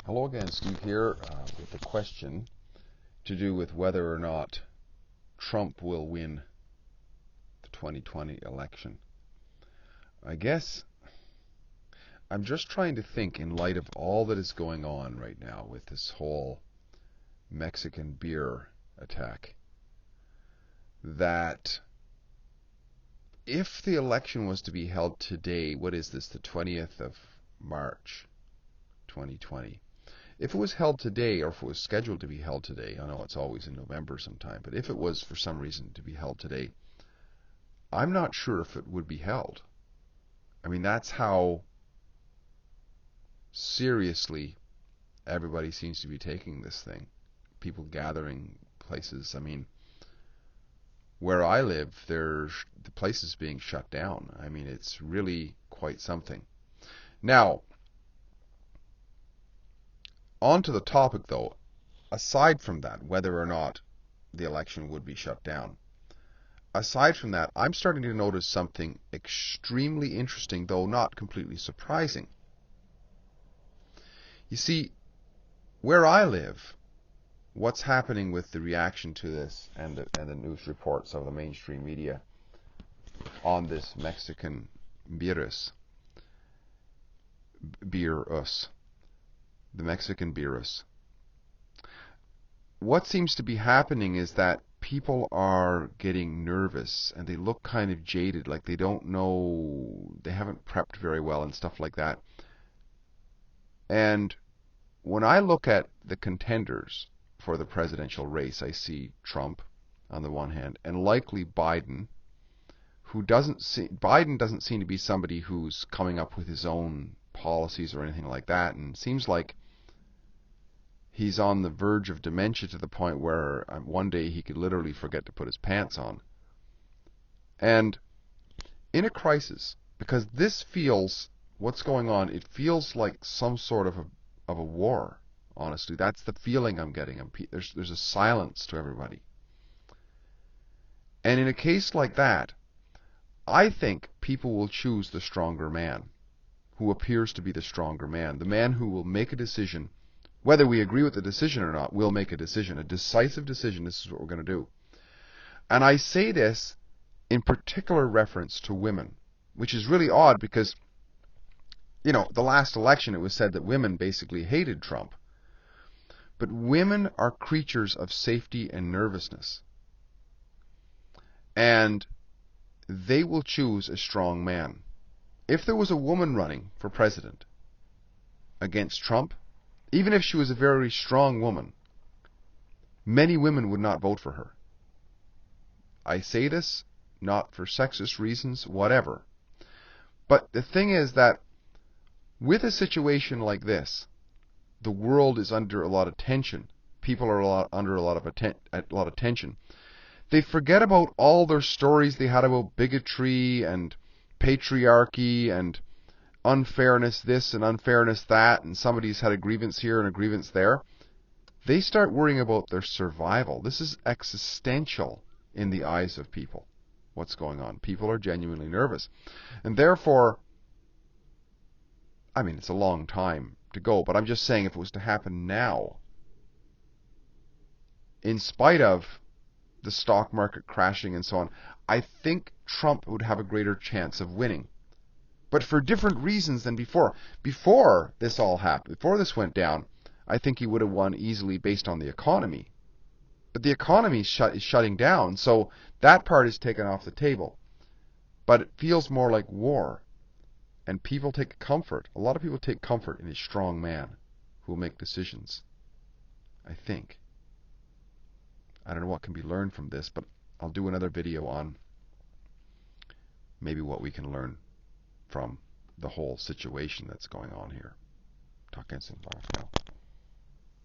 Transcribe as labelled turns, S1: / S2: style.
S1: Hello again, Steve here, with a question to do with whether or not Trump will win the 2020 election. I guess I'm just trying to think, in light of all that is going on right now with this whole Mexican beer attack, that if the election was to be held today, what is this, the 20th of March 2020? If it was held today, or if it was scheduled to be held today, I know it's always in November sometime, but if it was for some reason to be held today, I'm not sure if it would be held. I mean, that's how seriously everybody seems to be taking this thing. People gathering places. I mean, where I live, the place is being shut down. I mean, it's really quite something. Now, on to the topic, though. Aside from that, whether or not the election would be shut down, aside from that, I'm starting to notice something extremely interesting, though not completely surprising. You see, where I live, what's happening with the reaction to this and the news reports of the mainstream media on this Mexican BEERus, the Mexican BEERus. What seems to be happening is that people are getting nervous and they look kind of jaded, like they don't know, they haven't prepped very well and stuff like that. And when I look at the contenders for the presidential race, I see Trump on the one hand and likely Biden, Biden doesn't seem to be somebody who's coming up with his own policies or anything like that, and seems like he's on the verge of dementia to the point where one day he could literally forget to put his pants on. And in a crisis, because this feels, what's going on, it feels like some sort of a war, honestly. That's the feeling I'm getting. There's a silence to everybody. And in a case like that, I think people will choose the stronger man, who appears to be the stronger man, the man who will make a decision. Whether we agree with the decision or not, we'll make a decision, a decisive decision. This is what we're going to do. And I say this in particular reference to women, which is really odd because, you know, the last election it was said that women basically hated Trump. But women are creatures of safety and nervousness. And they will choose a strong man. If there was a woman running for president against Trump, even if she was a very strong woman, many women would not vote for her. I say this not for sexist reasons, whatever. But the thing is that with a situation like this, the world is under a lot of tension. People are under a lot of tension. They forget about all their stories they had about bigotry and patriarchy and unfairness this and unfairness that, and somebody's had a grievance here and a grievance there. They start worrying about their survival. This is existential in the eyes of people, what's going on. People are genuinely nervous. And therefore, I mean, it's a long time to go, but I'm just saying if it was to happen now, in spite of the stock market crashing and so on, I think Trump would have a greater chance of winning. But for different reasons than before. Before this all happened, before this went down, I think he would have won easily based on the economy. But the economy is shutting down, so that part is taken off the table. But it feels more like war. And people take comfort. A lot of people take comfort in a strong man who will make decisions, I think. I don't know what can be learned from this, but I'll do another video on maybe what we can learn from the whole situation that's going on here. Talk again soon. Bye for now.